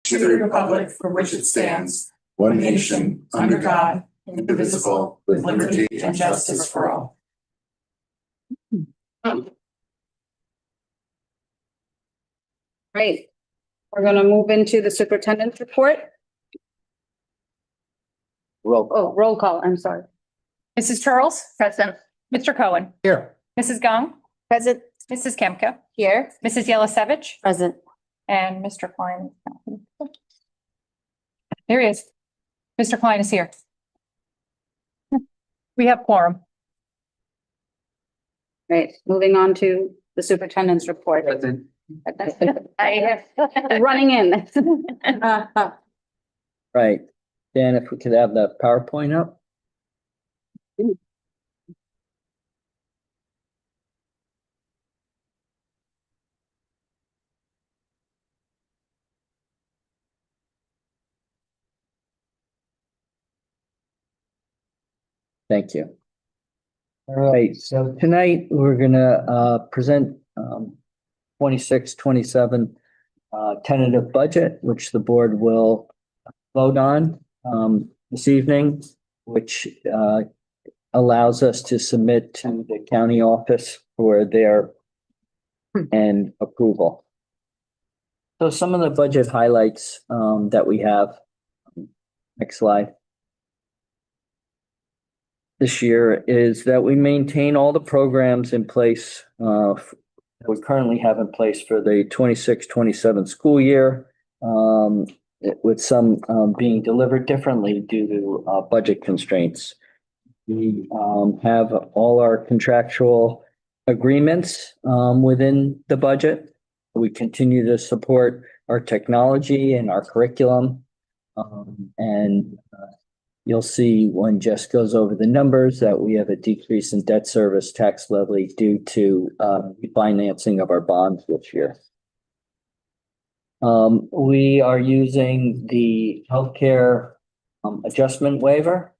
to the republic for which it stands, one nation, under God, indivisible, with liberty and justice for all. Great. We're going to move into the superintendent's report. Roll call. I'm sorry. Mrs. Charles? Present. Mr. Cohen? Here. Mrs. Gong? Present. Mrs. Kemka? Here. Mrs. Yelisevich? Present. And Mr. Klein? There he is. Mr. Klein is here. We have quorum. Right. Moving on to the superintendent's report. I have running in. Right. Dan, if we could have the PowerPoint up. Thank you. All right, so tonight we're gonna present 26-27 tentative budget, which the board will vote on this evening, which allows us to submit to the county office for their and approval. So some of the budget highlights that we have. Next slide. This year is that we maintain all the programs in place that we currently have in place for the 26-27 school year, with some being delivered differently due to budget constraints. We have all our contractual agreements within the budget. We continue to support our technology and our curriculum, and you'll see when Jess goes over the numbers that we have a decrease in debt service tax levy due to refinancing of our bonds this year. We are using the healthcare adjustment waiver.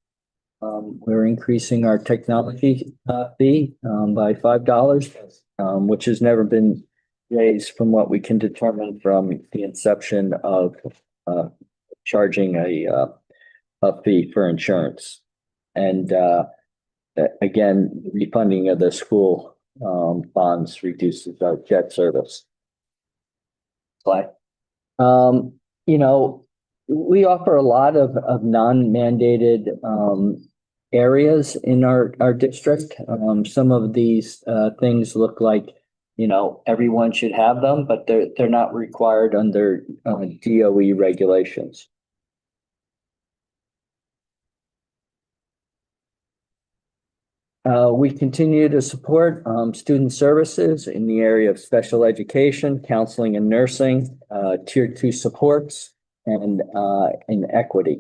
We're increasing our technology fee by $5, which has never been raised from what we can determine from the inception of charging a fee for insurance. And again, refunding of the school bonds reduces our debt service. Slide. You know, we offer a lot of non-mandated areas in our district. Some of these things look like, you know, everyone should have them, but they're not required under DOE regulations. We continue to support student services in the area of special education, counseling and nursing, tier 2 supports, and in equity.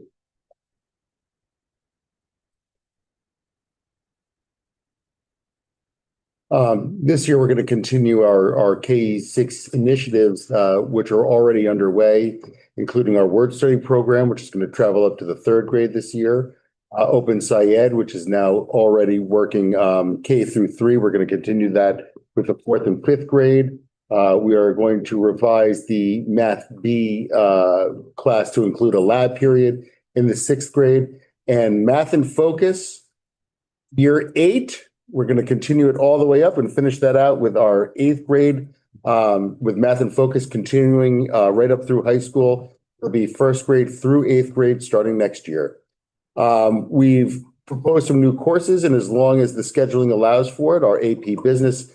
This year, we're going to continue our K-6 initiatives, which are already underway, including our word study program, which is going to travel up to the 3rd grade this year. Open SciEd, which is now already working K through 3. We're going to continue that with the 4th and 5th grade. We are going to revise the Math B class to include a lab period in the 6th grade. And Math in Focus, year 8, we're going to continue it all the way up and finish that out with our 8th grade with Math in Focus continuing right up through high school. It'll be 1st grade through 8th grade starting next year. We've proposed some new courses, and as long as the scheduling allows for it, our AP Business,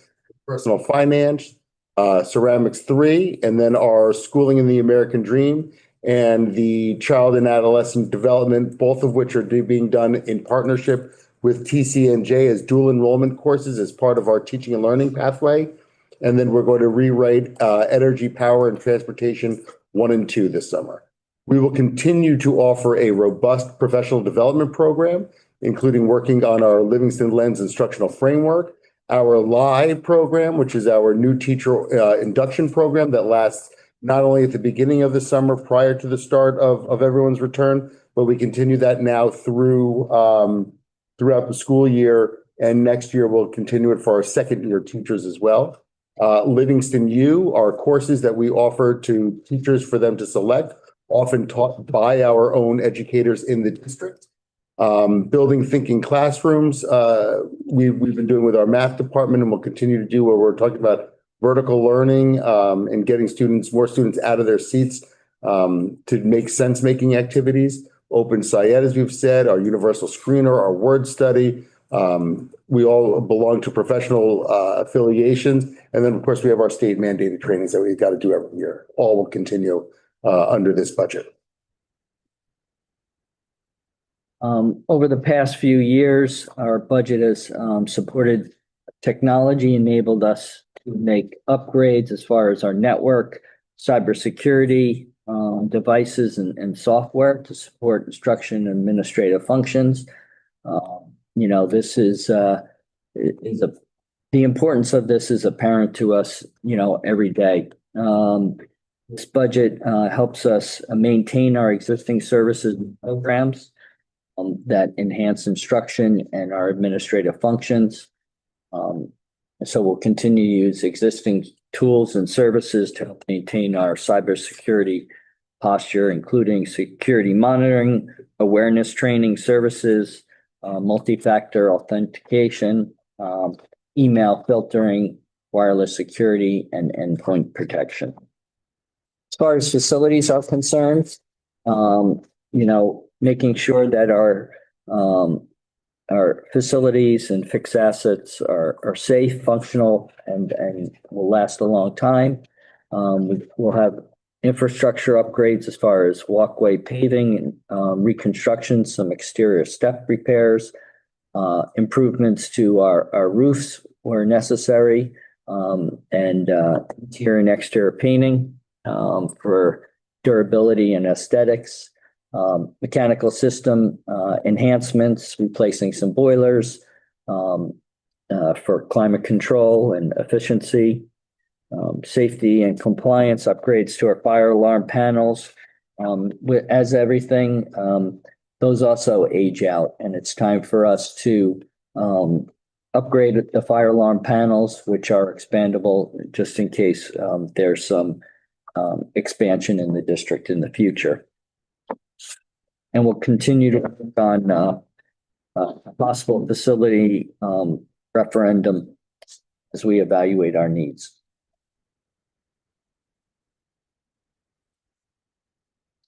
Personal Finance, Ceramics 3, and then our Schooling in the American Dream and the Child and Adolescent Development, both of which are being done in partnership with TCNJ as dual enrollment courses as part of our teaching and learning pathway. And then we're going to rewrite Energy, Power, and Transportation 1 and 2 this summer. We will continue to offer a robust professional development program, including working on our Livingston Lens instructional framework, our LIVE program, which is our new teacher induction program that lasts not only at the beginning of the summer prior to the start of everyone's return, but we continue that now throughout the school year. And next year, we'll continue it for our 2nd year teachers as well. Livingston U are courses that we offer to teachers for them to select, often taught by our own educators in the district. Building thinking classrooms, we've been doing with our math department and we'll continue to do, where we're talking about vertical learning, and getting more students out of their seats, to make sense-making activities. Open SciEd, as we've said, our universal screener, our word study. We all belong to professional affiliations. And then, of course, we have our state mandated trainings that we've got to do every year. All will continue under this budget. Over the past few years, our budget has supported technology, enabled us to make upgrades as far as our network, cybersecurity, devices and software to support instruction and administrative functions. This is the importance of this is apparent to us, every day. This budget helps us maintain our existing services and programs that enhance instruction and our administrative functions. So we'll continue to use existing tools and services to help maintain our cybersecurity posture, including security monitoring, awareness training services, multi-factor authentication, email filtering, wireless security, and endpoint protection. As far as facilities are concerned, making sure that our facilities and fixed assets are safe, functional, and will last a long time. We'll have infrastructure upgrades as far as walkway paving, reconstruction, some exterior step repairs, improvements to our roofs where necessary, and interior and exterior painting for durability and aesthetics. Mechanical system enhancements, replacing some boilers for climate control and efficiency, safety and compliance upgrades to our fire alarm panels. As everything, those also age out, and it's time for us to upgrade the fire alarm panels, which are expandable just in case there's some expansion in the district in the future. And we'll continue to work on a possible facility referendum as we evaluate our needs.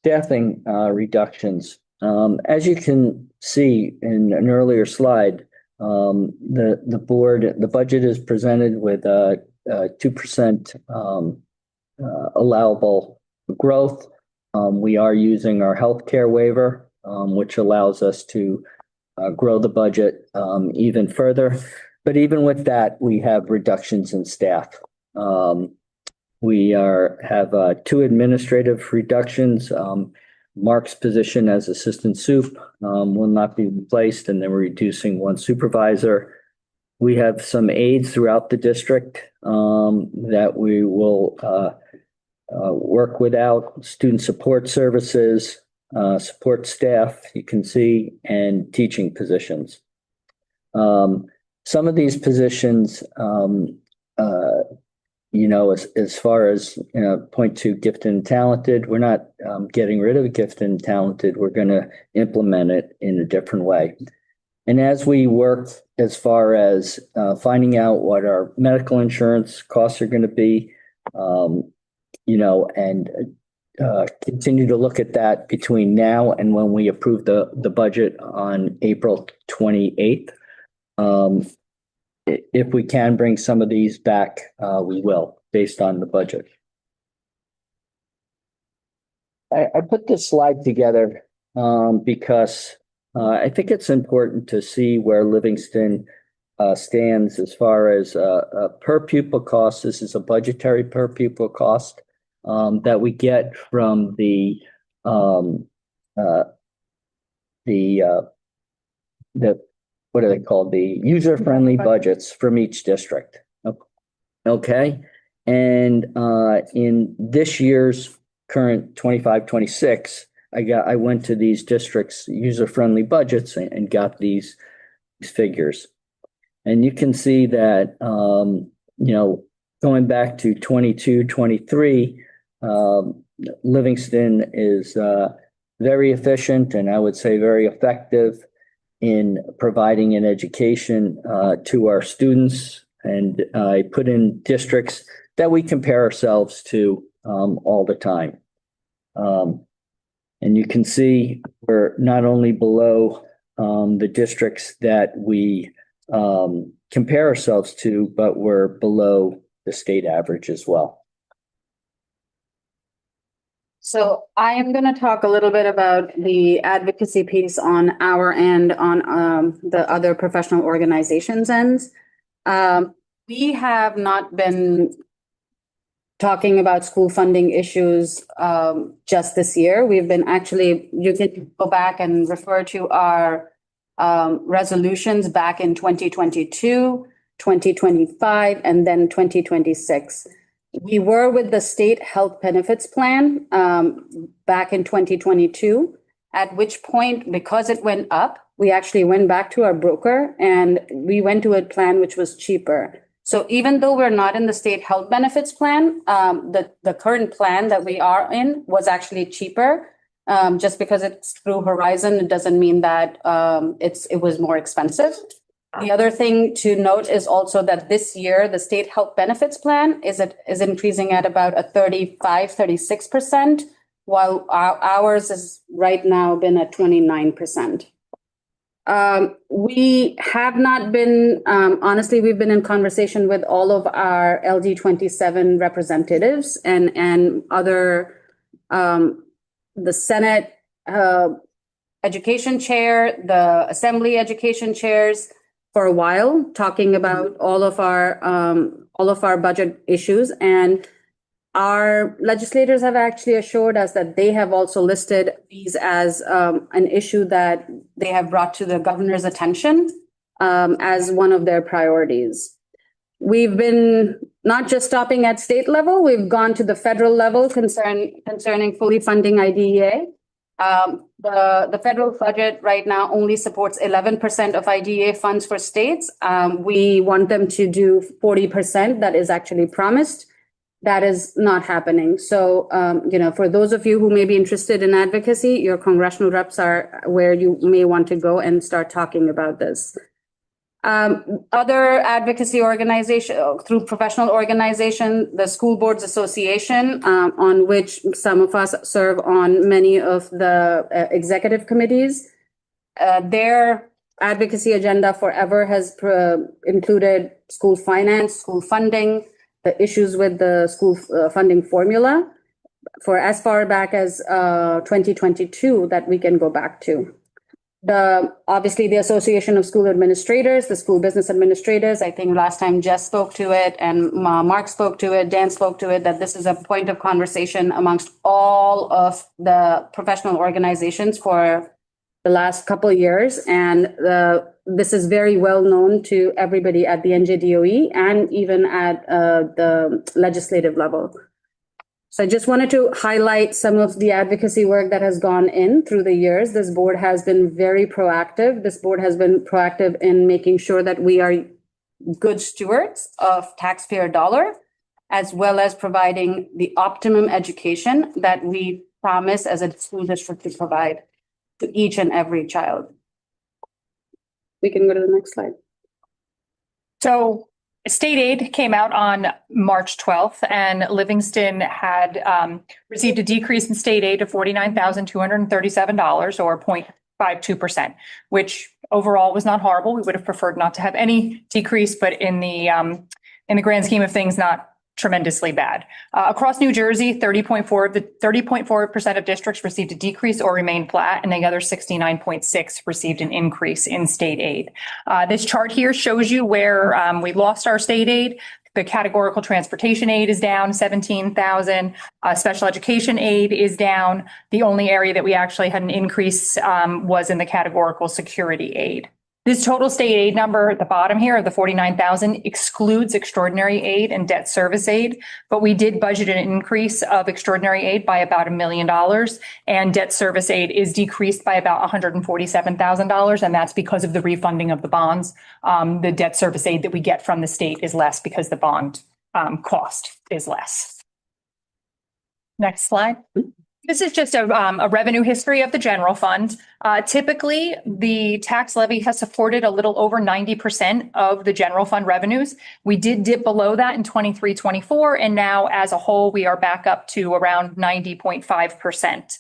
Staffing reductions. As you can see in an earlier slide, the budget is presented with a 2% allowable growth. We are using our healthcare waiver, which allows us to grow the budget even further. But even with that, we have reductions in staff. We have 2 administrative reductions. Mark's position as assistant soup will not be replaced, and then we're reducing 1 supervisor. We have some aides throughout the district that we will work without, student support services, support staff, you can see, and teaching positions. Some of these positions, as far as point to gifted and talented, we're not getting rid of gifted and talented. We're going to implement it in a different way. And as we work as far as finding out what our medical insurance costs are going to be, and continue to look at that between now and when we approve the budget on April 28th. If we can bring some of these back, we will, based on the budget. I put this slide together because I think it's important to see where Livingston stands as far as per pupil cost. This is a budgetary per pupil cost that we get from the what are they called? The user-friendly budgets from each district. Okay. And in this year's current 25-26, I went to these districts' user-friendly budgets and got these figures. And you can see that, going back to 22-23, Livingston is very efficient and I would say very effective in providing an education to our students. And I put in districts that we compare ourselves to all the time. And you can see we're not only below the districts that we compare ourselves to, but we're below the state average as well. So I am going to talk a little bit about the advocacy piece on our end, on the other professional organizations' ends. We have not been talking about school funding issues just this year. We've been actually, you can go back and refer to our resolutions back in 2022, 2025, and then 2026. We were with the state health benefits plan back in 2022, at which point, because it went up, we actually went back to our broker and we went to a plan which was cheaper. So even though we're not in the state health benefits plan, the current plan that we are in was actually cheaper. Just because it's through Horizon, it doesn't mean that it was more expensive. The other thing to note is also that this year, the state health benefits plan is increasing at about a 36%, while ours is right now been at 29%. We have not been, honestly, we've been in conversation with all of our LD27 representatives and other, the Senate education chair, the Assembly education chairs, for a while, talking about all of our budget issues. And our legislators have actually assured us that they have also listed these as an issue that they have brought to the governor's attention as one of their priorities. We've been not just stopping at state level, we've gone to the federal level concerning fully funding IDEA. The federal budget right now only supports 11% of IDEA funds for states. We want them to do 40%. That is actually promised. That is not happening. So, for those of you who may be interested in advocacy, your congressional reps are where you may want to go and start talking about this. Other advocacy organization through professional organization, the School Boards Association, on which some of us serve on many of the executive committees. Their advocacy agenda forever has included school finance, school funding, the issues with the school funding formula for as far back as 2022 that we can go back to. Obviously the Association of School Administrators, the School Business Administrators, I think last time Jess spoke to it and Mark spoke to it, Dan spoke to it, that this is a point of conversation amongst all of the professional organizations for the last couple of years. And this is very well known to everybody at the NJDOE and even at the legislative level. So I just wanted to highlight some of the advocacy work that has gone in through the years. This board has been very proactive. This board has been proactive in making sure that we are good stewards of taxpayer dollar, as well as providing the optimum education that we promise as a school district to provide to each and every child. We can go to the next slide. So state aid came out on March 12th, and Livingston had received a decrease in state aid of $49,237 or 0.52%, which overall was not horrible. We would have preferred not to have any decrease, but in the grand scheme of things, not tremendously bad. Across New Jersey, 30.4% of districts received a decrease or remained flat, and the other 69.6 received an increase in state aid. This chart here shows you where we lost our state aid. The categorical transportation aid is down 17,000. Special education aid is down. The only area that we actually had an increase was in the categorical security aid. This total state aid number at the bottom here, the 49,000, excludes extraordinary aid and debt service aid, but we did budget an increase of extraordinary aid by about $1 million, and debt service aid is decreased by about $147,000, and that's because of the refunding of the bonds. The debt service aid that we get from the state is less because the bond cost is less. Next slide. This is just a revenue history of the general fund. Typically, the tax levy has supported a little over 90% of the general fund revenues. We did dip below that in 23-24, and now as a whole, we are back up to around 90.5%.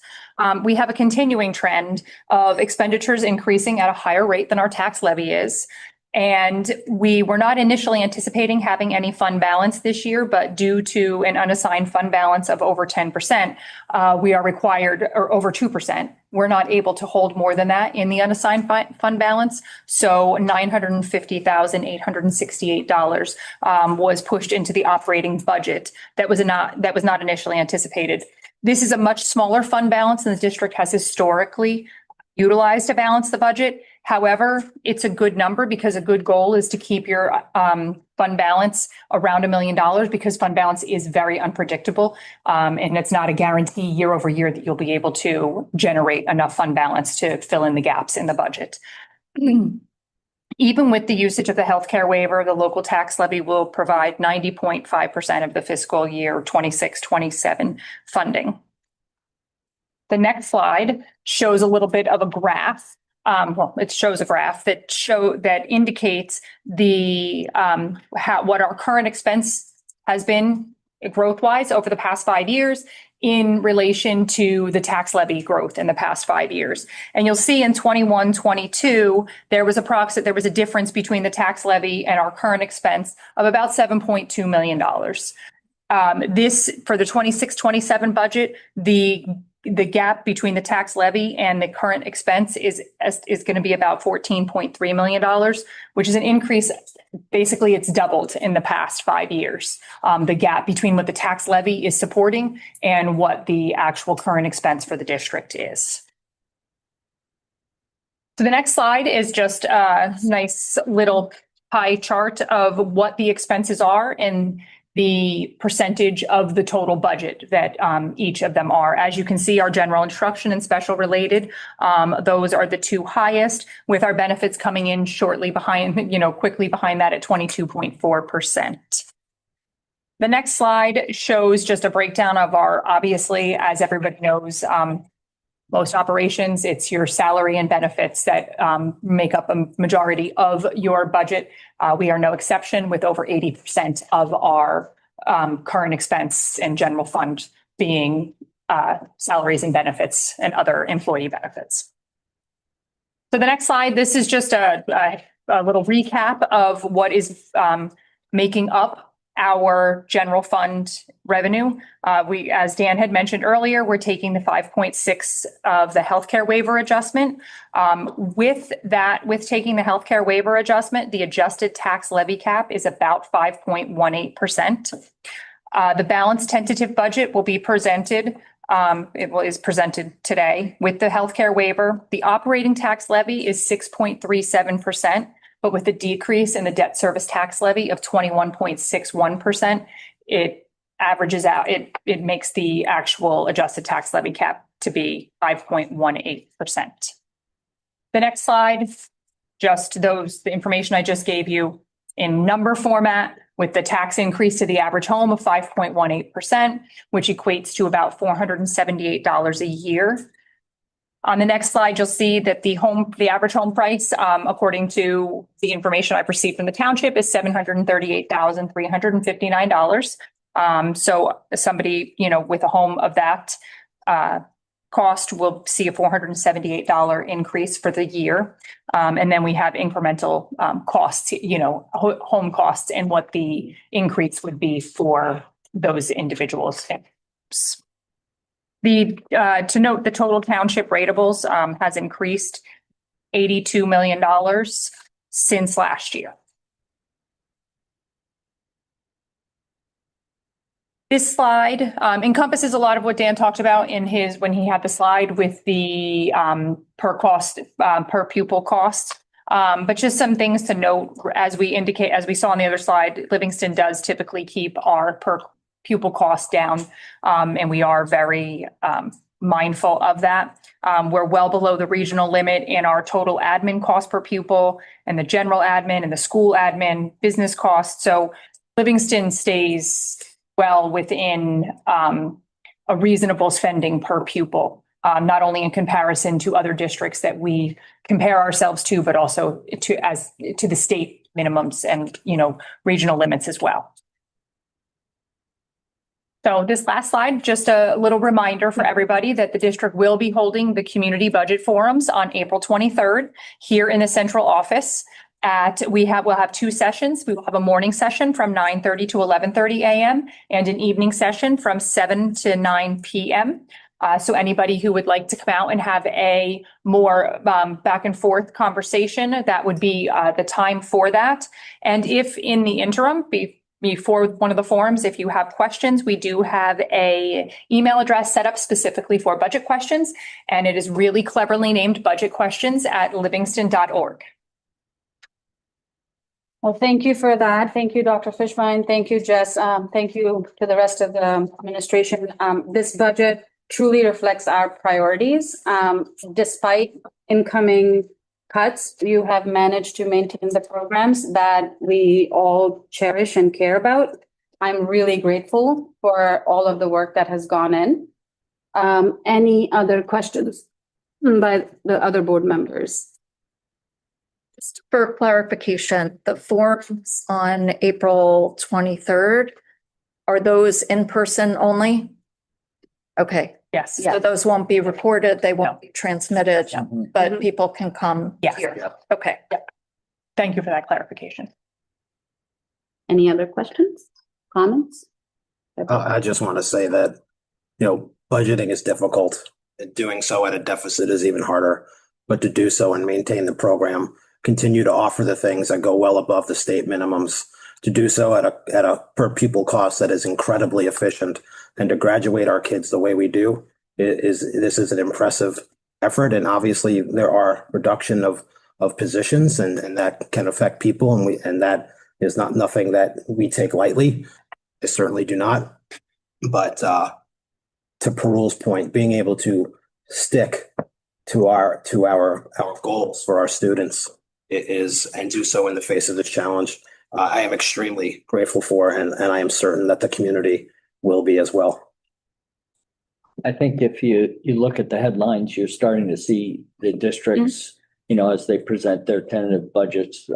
We have a continuing trend of expenditures increasing at a higher rate than our tax levy is. And we were not initially anticipating having any fund balance this year, but due to an unassigned fund balance of over 10%, we are required, or over 2%. We're not able to hold more than that in the unassigned fund balance. So $950,868 was pushed into the operating budget that was not initially anticipated. This is a much smaller fund balance than the district has historically utilized to balance the budget. However, it's a good number because a good goal is to keep your fund balance around $1 million, because fund balance is very unpredictable. And it's not a guarantee year over year that you'll be able to generate enough fund balance to fill in the gaps in the budget. Even with the usage of the healthcare waiver, the local tax levy will provide 90.5% of the fiscal year 26-27 funding. The next slide shows a little bit of a graph. It shows a graph that indicates the what our current expense has been growth-wise over the past 5 years in relation to the tax levy growth in the past 5 years. And you'll see in 21-22, there was a difference between the tax levy and our current expense of about $7.2 million. This, for the 26-27 budget, the gap between the tax levy and the current expense is going to be about $14.3 million, which is an increase. Basically, it's doubled in the past 5 years. The gap between what the tax levy is supporting and what the actual current expense for the district is. So the next slide is just a nice little pie chart of what the expenses are and the percentage of the total budget that each of them are. As you can see, our general instruction and special related, those are the two highest, with our benefits coming in shortly behind, quickly behind that at 22.4%. The next slide shows just a breakdown of our, obviously, as everybody knows, most operations, it's your salary and benefits that make up a majority of your budget. We are no exception, with over 80% of our current expense and general fund being salaries and benefits and other employee benefits. So the next slide, this is just a little recap of what is making up our general fund revenue. As Dan had mentioned earlier, we're taking the 5.6 of the healthcare waiver adjustment. With taking the healthcare waiver adjustment, the adjusted tax levy cap is about 5.18%. The balanced tentative budget will be presented. Is presented today with the healthcare waiver. The operating tax levy is 6.37%. But with the decrease in the debt service tax levy of 21.61%, it averages out, it makes the actual adjusted tax levy cap to be 5.18%. The next slide, just the information I just gave you in number format, with the tax increase to the average home of 5.18%, which equates to about $478 a year. On the next slide, you'll see that the average home price, according to the information I've received from the township, is $738,359. So somebody, with a home of that cost will see a $478 increase for the year. And then we have incremental costs, home costs, and what the increase would be for those individuals. To note, the total township ratables has increased $82 million since last year. This slide encompasses a lot of what Dan talked about when he had the slide with the per pupil cost. But just some things to note, as we saw on the other slide, Livingston does typically keep our per pupil cost down, and we are very mindful of that. We're well below the regional limit in our total admin cost per pupil, and the general admin and the school admin business costs. So Livingston stays well within a reasonable spending per pupil, not only in comparison to other districts that we compare ourselves to, but also to the state minimums and, regional limits as well. So this last slide, just a little reminder for everybody that the district will be holding the community budget forums on April 23rd here in the central office. We'll have two sessions. We will have a morning session from 9:30 to 11:30 a.m. and an evening session from 7 to 9 p.m. So anybody who would like to come out and have a more back and forth conversation, that would be the time for that. And if in the interim, before one of the forums, if you have questions, we do have a email address set up specifically for budget questions, and it is really cleverly named budgetquestions@livingston.org. Well, thank you for that. Thank you, Dr. Fishbein. Thank you, Jess. Thank you to the rest of the administration. This budget truly reflects our priorities. Despite incoming cuts, you have managed to maintain the programs that we all cherish and care about. I'm really grateful for all of the work that has gone in. Any other questions by the other board members? Just for clarification, the forums on April 23rd, are those in person only? Okay. Yes. So those won't be recorded, they won't be transmitted, Mhm. but people can come Yes. here. Yep. Okay. Thank you for that clarification. Any other questions, comments? I just want to say that, budgeting is difficult. And doing so at a deficit is even harder. But to do so and maintain the program, continue to offer the things that go well above the state minimums, to do so at a per pupil cost that is incredibly efficient, and to graduate our kids the way we do this is an impressive effort. And obviously there are reduction of positions and that can affect people, and that is not nothing that we take lightly. I certainly do not. But to Parul's point, being able to stick to our goals for our students is, and do so in the face of this challenge, I am extremely grateful for, and I am certain that the community will be as well. I think if you look at the headlines, you're starting to see the districts, as they present their tentative budgets,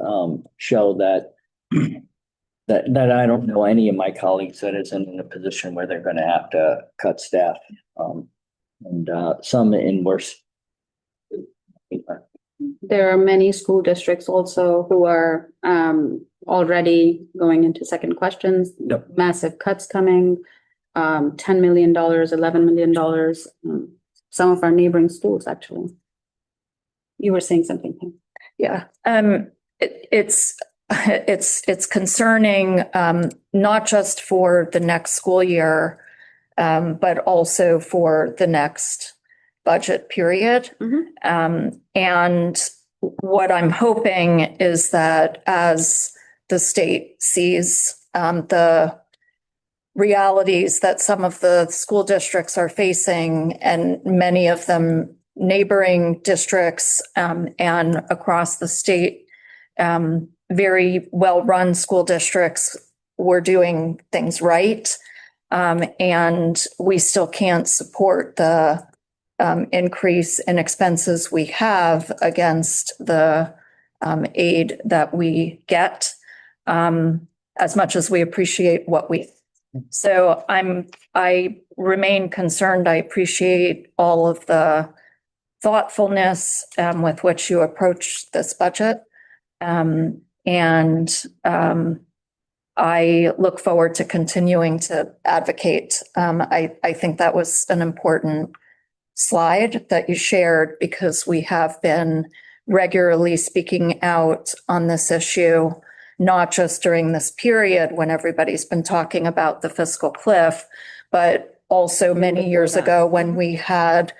show that I don't know any of my colleagues that isn't in a position where they're going to have to cut staff, and some in worse. There are many school districts also who are already going into second questions. Yep. Massive cuts coming, $10 million, $11 million. Some of our neighboring schools, actually. You were saying something, Kim. Yeah. It's concerning, not just for the next school year, but also for the next budget period. And what I'm hoping is that as the state sees the realities that some of the school districts are facing, and many of them neighboring districts and across the state, very well-run school districts were doing things right. And we still can't support the increase in expenses we have against the aid that we get, as much as we appreciate what we. So I remain concerned. I appreciate all of the thoughtfulness with which you approach this budget. And I look forward to continuing to advocate. I think that was an important slide that you shared, because we have been regularly speaking out on this issue, not just during this period when everybody's been talking about the fiscal cliff, but also many years ago when we had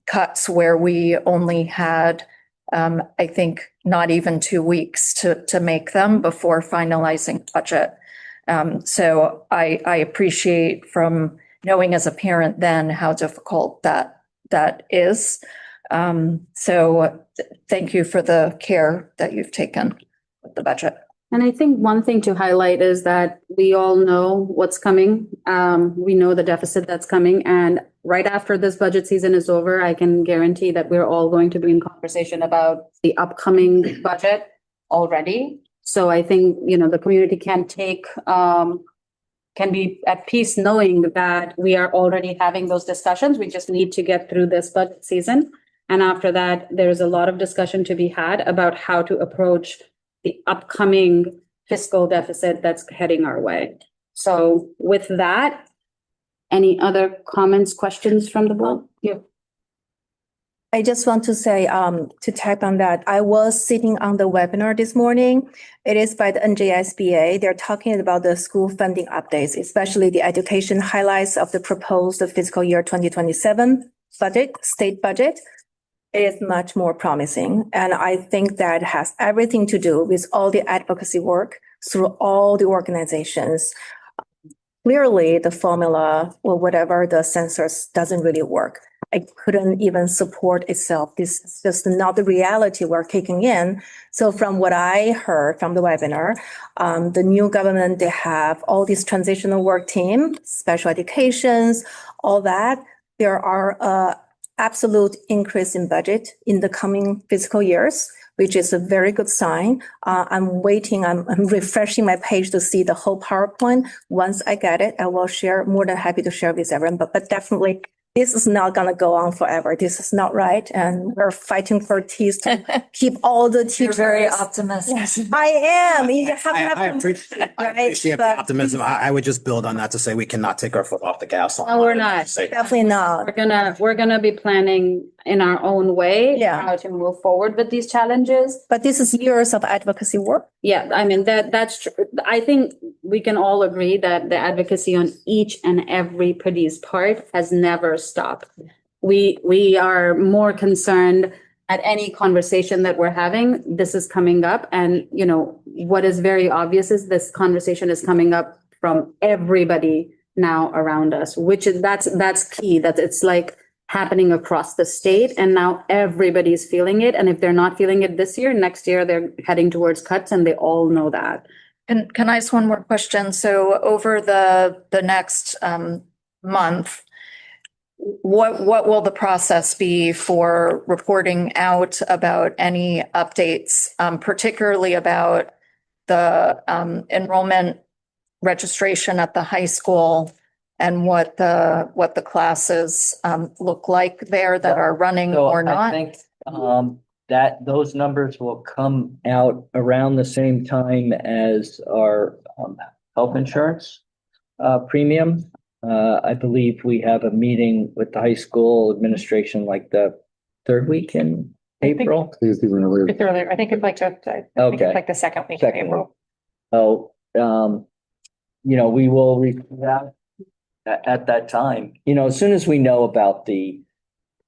cuts where we only had, I think, not even 2 weeks to make them before finalizing budget. So I appreciate, from knowing as a parent then, how difficult that is. So thank you for the care that you've taken with the budget. And I think one thing to highlight is that we all know what's coming. We know the deficit that's coming. And right after this budget season is over, I can guarantee that we're all going to be in conversation about the upcoming budget already. So I think, the community can be at peace knowing that we are already having those discussions. We just need to get through this budget season. And after that, there's a lot of discussion to be had about how to approach the upcoming fiscal deficit that's heading our way. So with that, any other comments, questions from the board? Yeah. I just want to say, to tap on that, I was sitting on the webinar this morning. It is by the NJSBA. They're talking about the school funding updates, especially the education highlights of the proposed fiscal year 2027 budget, state budget. It is much more promising. And I think that has everything to do with all the advocacy work through all the organizations. Clearly, the formula or whatever the census doesn't really work. It couldn't even support itself. This is just not the reality we're taking in. So from what I heard from the webinar, the new government, they have all these transitional work team, special educations, all that. There are absolute increase in budget in the coming fiscal years, which is a very good sign. I'm waiting, I'm refreshing my page to see the whole PowerPoint. Once I get it, I will share, more than happy to share with everyone, but definitely this is not going to go on forever. This is not right. And we're fighting for teeth to keep all the teachers. You're very optimistic. Yes, I am. You have to I have appreciate the But- optimism. I would just build on that to say we cannot take our foot off the gas. No, we're not. Definitely not. We're gonna be planning in our own way Yeah. how to move forward with these challenges. But this is years of advocacy work. Yeah, I mean, that's true. I think we can all agree that the advocacy on each and everybody's part has never stopped. We are more concerned at any conversation that we're having. This is coming up, and what is very obvious is this conversation is coming up from everybody now around us, which is that's key. That it's like happening across the state, and now everybody's feeling it. And if they're not feeling it this year, next year they're heading towards cuts, and they all know that. And can I ask one more question? So over the next month, what will the process be for reporting out about any updates, particularly about the enrollment registration at the high school and what the classes look like there that are running So or I not? think that those numbers will come out around the same time as our health insurance premium. I believe we have a meeting with the high school administration like the third week in April. It's earlier. I think it's like Okay. the second week of Second April. So, we will report out at that time. As soon as we know about the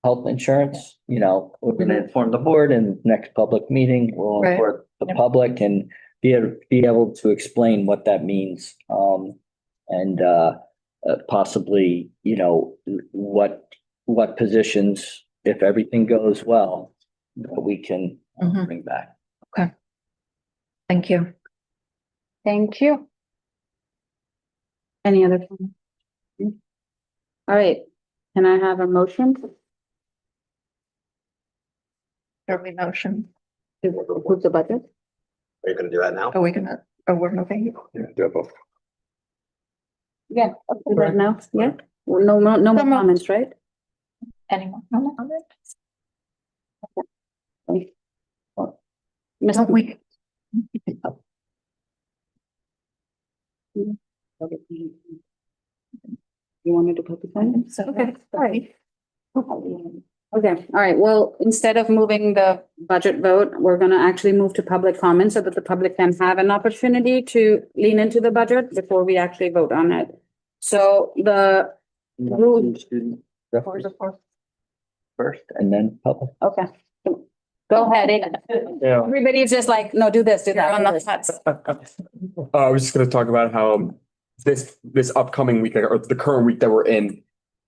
health insurance, we're going to inform the board, and next public meeting, we'll Right. inform the Yep. public and be able to explain what that means. And possibly, what positions, if everything goes well, we can Mhm. bring back. Thank you. Thank you. Any other comments? All right, can I have a motion Every motion. to approve the budget? Are you going to do that now? We're moving. Yeah, do it both. Yeah, approve that now, yeah? No more comments, right? Anyone? No more comments? Mr. Don't we? You wanted to put the time? So, Okay, all right. Okay, all right. Well, instead of moving the budget vote, we're gonna actually move to public comment so that the public can have an opportunity to lean into the budget before we actually vote on it. So the Rule- Student first and then public. Okay. Go ahead. Yeah. Everybody's just like, no, do this, do You're that. on do the this. huts. I was just gonna talk about how this upcoming week, or the current week that we're in,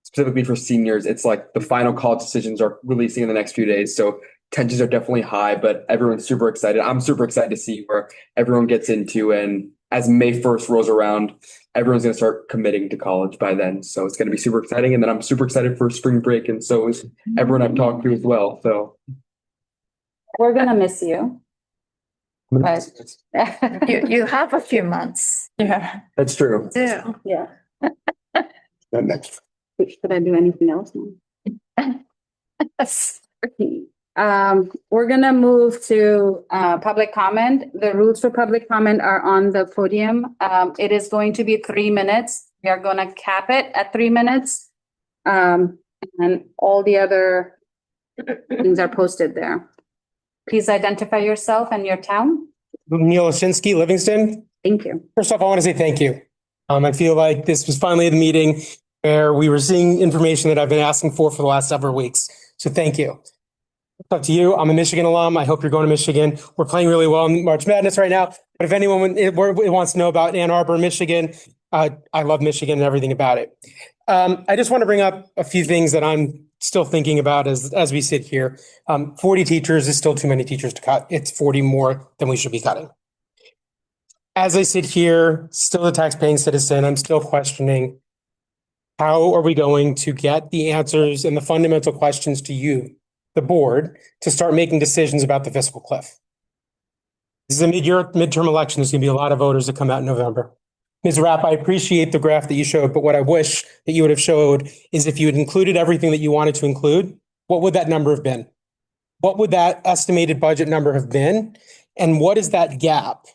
specifically for seniors, it's like the final college decisions are releasing in the next few days. So tensions are definitely high, but everyone's super excited. I'm super excited to see where everyone gets into. And as May 1st rolls around, everyone's going to start committing to college by then. So it's going to be super exciting. And then I'm super excited for spring break. And so is everyone I've talked to as well. So We're going to miss you. But You have a few months. Yeah. that's true. Yeah. yeah. Next. Should I do anything else now? We're gonna move to public comment. The rules for public comment are on the podium. It is going to be 3 minutes. We are gonna cap it at 3 minutes. And all the other things are posted there. Please identify yourself and your town. Neil Oshinsky, Livingston. Thank you. First off, I want to say thank you. I feel like this was finally the meeting where we were seeing information that I've been asking for the last several weeks. So thank you. Talk to you. I'm a Michigan alum. I hope you're going to Michigan. We're playing really well in March Madness right now. But if anyone wants to know about Ann Arbor, Michigan, I love Michigan and everything about it. I just want to bring up a few things that I'm still thinking about as we sit here. 40 teachers is still too many teachers to cut. It's 40 more than we should be cutting. As I sit here, still a tax-paying citizen, I'm still questioning how are we going to get the answers and the fundamental questions to you, the board, to start making decisions about the fiscal cliff. This is a midterm election. There's going to be a lot of voters that come out in November. Ms. Rapp, I appreciate the graph that you showed, but what I wish that you would have showed is if you had included everything that you wanted to include, what would that number have been? What would that estimated budget number have been? And what is that gap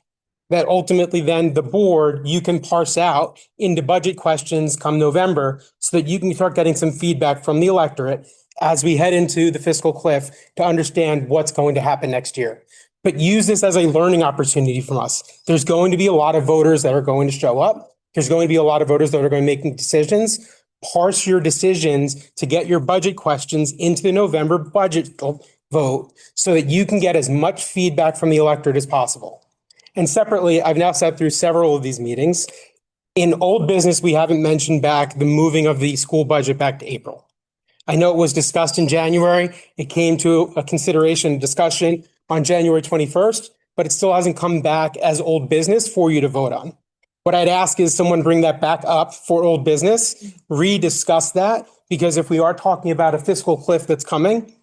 that ultimately then the board, you can parse out into budget questions come November so that you can start getting some feedback from the electorate as we head into the fiscal cliff to understand what's going to happen next year. But use this as a learning opportunity from us. There's going to be a lot of voters that are going to show up. There's going to be a lot of voters that are going to be making decisions. Parse your decisions to get your budget questions into the November budget vote so that you can get as much feedback from the electorate as possible. And separately, I've now sat through several of these meetings. In old business, we haven't mentioned back the moving of the school budget back to April. I know it was discussed in January. It came to a consideration discussion on January 21st, but it still hasn't come back as old business for you to vote on. What I'd ask is someone bring that back up for old business, rediscuss that, because if we are talking about a fiscal cliff that's coming,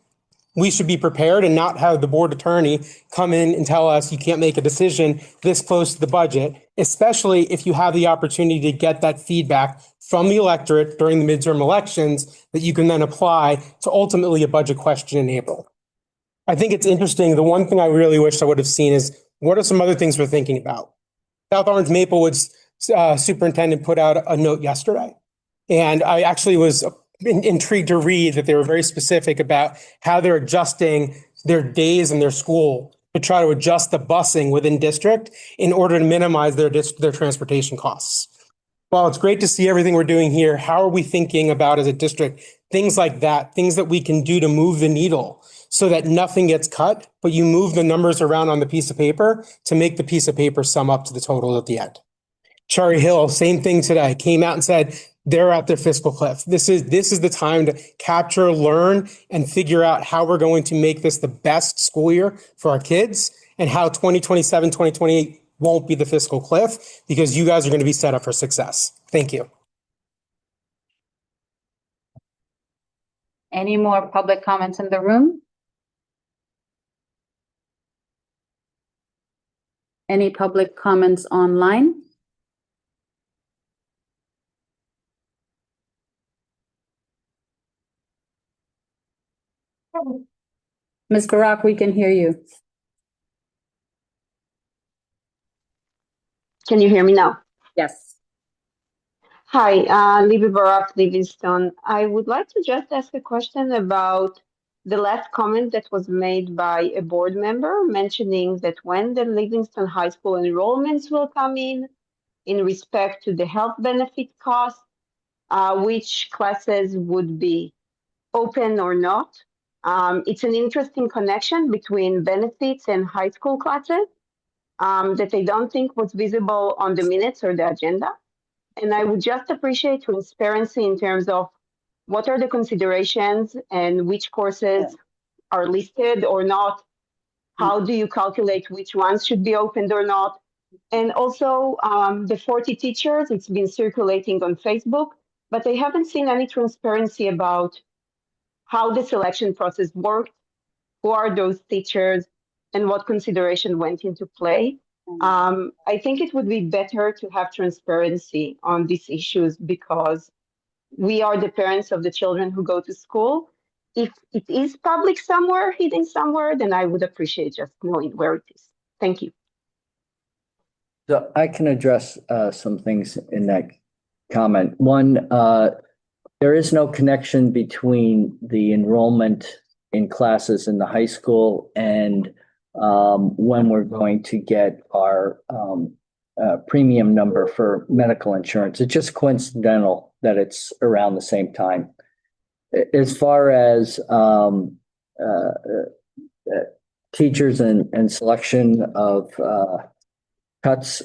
we should be prepared and not have the board attorney come in and tell us you can't make a decision this close to the budget, especially if you have the opportunity to get that feedback from the electorate during the midterm elections that you can then apply to ultimately a budget question in April. I think it's interesting. The one thing I really wish I would have seen is what are some other things we're thinking about? South Orange Maplewood's superintendent put out a note yesterday, and I actually was intrigued to read that they were very specific about how they're adjusting their days in their school to try to adjust the busing within district in order to minimize their transportation costs. While it's great to see everything we're doing here, how are we thinking about as a district things like that, things that we can do to move the needle so that nothing gets cut, but you move the numbers around on the piece of paper to make the piece of paper sum up to the total at the end. Cherry Hill, same thing today, came out and said they're at their fiscal cliff. This is the time to capture, learn, and figure out how we're going to make this the best school year for our kids and how 2027, 2028 won't be the fiscal cliff because you guys are going to be set up for success. Thank you. Any more public comments in the room? Any public comments online? Ms. Barak, we can hear you. Can you hear me now? Yes. Hi, Libby Barak, Livingston. I would like to just ask a question about the last comment that was made by a board member mentioning that when the Livingston High School enrollments will come in respect to the health benefit cost, which classes would be open or not. It's an interesting connection between benefits and high school classes that I don't think was visible on the minutes or the agenda. And I would just appreciate transparency in terms of what are the considerations and which courses are listed or not? How do you calculate which ones should be opened or not? And also the 40 teachers, it's been circulating on Facebook, but I haven't seen any transparency about how the selection process worked, who are those teachers, and what consideration went into play. I think it would be better to have transparency on these issues because we are the parents of the children who go to school. If it is public somewhere, hidden somewhere, then I would appreciate just knowing where it is. Thank you. So I can address some things in that comment. One, there is no connection between the enrollment in classes in the high school and when we're going to get our premium number for medical insurance. It's just coincidental that it's around the same time. As far as teachers and selection of cuts,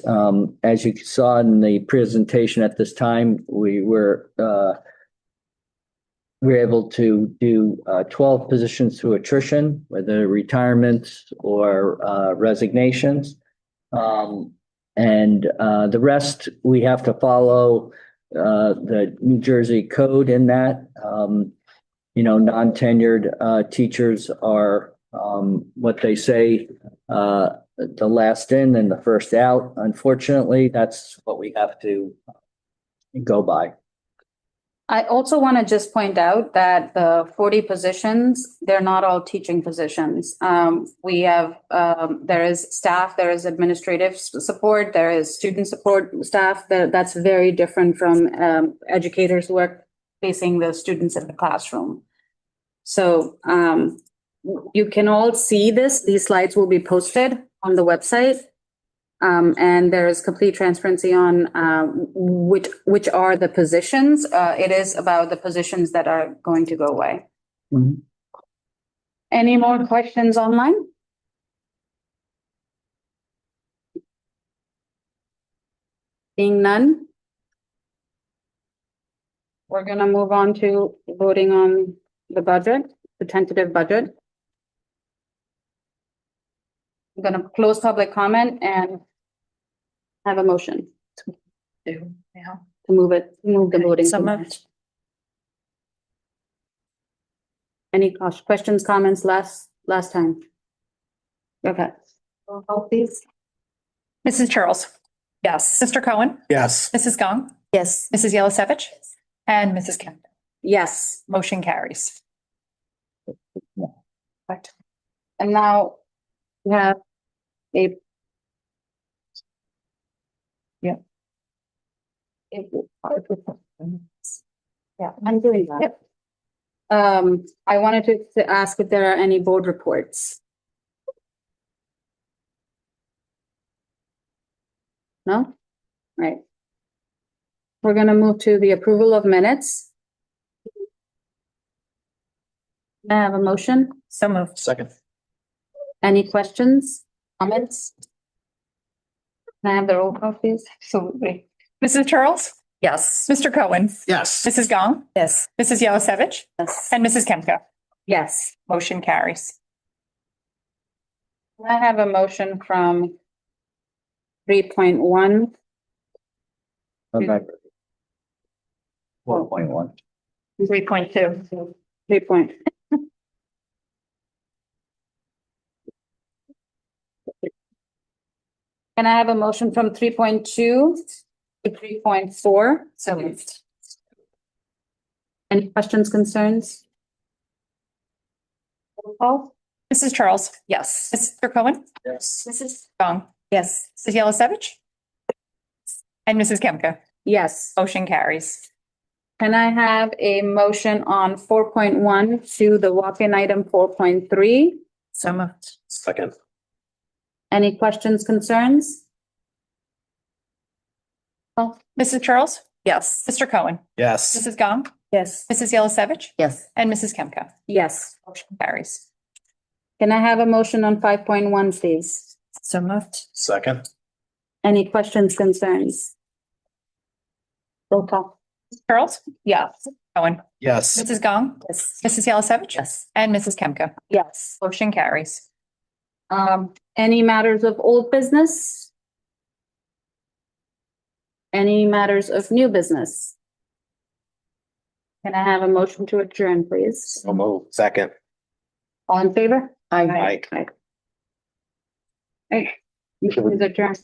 as you saw in the presentation at this time, we were able to do 12 positions through attrition, whether retirements or resignations. And the rest, we have to follow the New Jersey code in that. Non-tenured teachers are what they say, the last in and the first out. Unfortunately, that's what we have to go by. I also want to just point out that the 40 positions, they're not all teaching positions. We have, there is staff, there is administrative support, there is student support staff. That's very different from educators who are facing the students in the classroom. So you can all see this. These slides will be posted on the website. And there is complete transparency on which are the positions. It is about the positions that are going to go away. Mhm. Any more questions online? Being none, we're going to move on to voting on the budget, the tentative budget. I'm going to close public comment and have a motion to move the voting. So moved. Any questions, comments last time? Okay. Roll call, please. Mrs. Charles, Yes. Mr. Cohen, Yes. Mrs. Gong, Yes. Mrs. Yelisevich, and Mrs. Kemp. Yes. Motion carries. Correct. And now we have a. Yeah. Yeah, I'm doing that. Yep. I wanted to ask if there are any board reports. No? Right. We're gonna move to the approval of minutes. May I have a motion? So moved. Second. Any questions, comments? Can I have the roll call, please? Absolutely. Mrs. Charles, Yes. Mr. Cohen, Yes. Mrs. Gong, Yes. Mrs. Yelisevich, Yes. and Mrs. Kemka. Yes. Motion carries. Can I have a motion from 3.1? Okay. 4.1. 3.2. 3 point. Can I have a motion from 3.2 to 3.4? So moved. Any questions, concerns? Roll call? Mrs. Charles, Yes. Mr. Cohen, Yes. Mrs. Gong, Yes. Mrs. Yelisevich, and Mrs. Kemka. Yes. Motion carries. Can I have a motion on 4.1 to the walk-in item 4.3? So moved. Second. Any questions, concerns? Mrs. Charles, Yes. Mr. Cohen, Yes. Mrs. Gong, Yes. Mrs. Yelisevich, Yes. and Mrs. Kemka. Yes. Motion carries. Can I have a motion on 5.1, please? So moved. Second. Any questions, concerns? Roll call. Charles, Yes. Cohen, Yes. Mrs. Gong, Yes. Mrs. Yalasevich. Yes. And Mrs. Kemka. Yes. Motion carries. Any matters of old business? Any matters of new business? Can I have a motion to adjourn, please? So move. Second. All in favor? Aye. Aye. Meeting is adjourned.